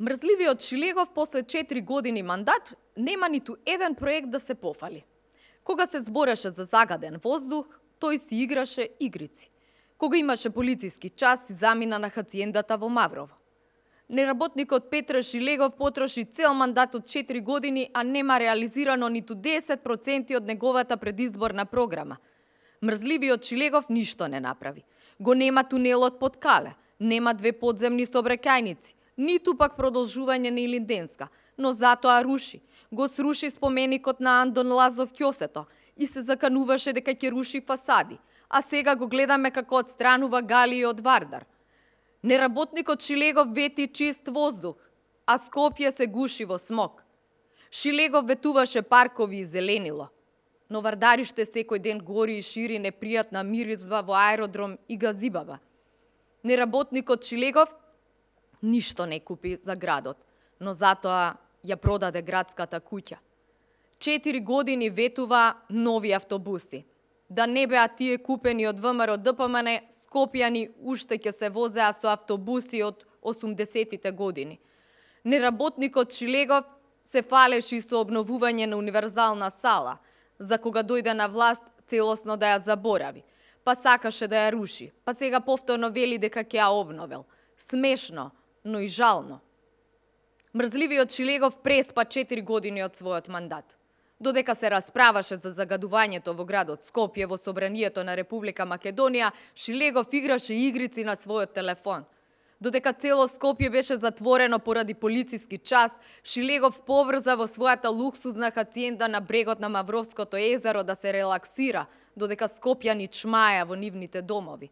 Мрзливиот Шилегов после 4 години мандат нема ниту еден проект да се пофали. Кога се збореше за загаден воздух, тој си играше игрици. Кога имаше полициски час, си замина на хациендата во Маврово. Неработникот Петре Шилегов потроши цел мандат од 4 години, а нема реализирано ниту 10% од неговата предизборна програма. Мрзливиот Шилегов ништо не направи. Го нема тунелот под Кале, нема 2 подземни сообраќајници, ниту пак продолжување на Илинденска, но затоа руши. Го сруши споменикот на Андон Лазов Ќосето и се закануваше дека ќе руши фасади, а сега го гледаме како отстранува галии од Вардар. Неработникот Шилегов вети чист воздух, а Скопје се гуши во смог. Шилегов ветуваше паркови и зеленило, но Вардариште секој ден гори и шири непријатна миризба во аеродром и газибава. Неработникот Шилегов ништо не купи за градот, но затоа ја продаде градската куќа. 4 години ветува нови автобуси. Да не беа тие купени од ВМРО ДПМН, скопјани уште ќе се возеа со автобуси од 80-тите години. Неработникот Шилегов се фалеше и со обновување на универзална сала, за кога дојде на власт целосно да ја заборави. Па сакаше да ја руши, па сега повторно вели дека ќе ја обновел. Смешно, но и жално. Мрзливиот Шилегов преспа 4 години од својот мандат. Додека се расправаше за загадувањето во градот Скопје во собранието на Република Македонија, Шилегов играше игрици на својот телефон. Додека цело Скопје беше затворено поради полициски час, Шилегов побрза во својата луксузна хациенда на брегот на Мавровското езеро да се релаксира, додека скопјани чмаја во нивните домови.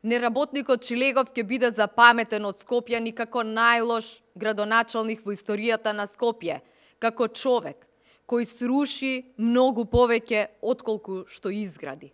Неработникот Шилегов ќе биде запаметен од скопјани како најлош градоначалник во историјата на Скопје, како човек кој сруши многу повеќе отколку што изгради.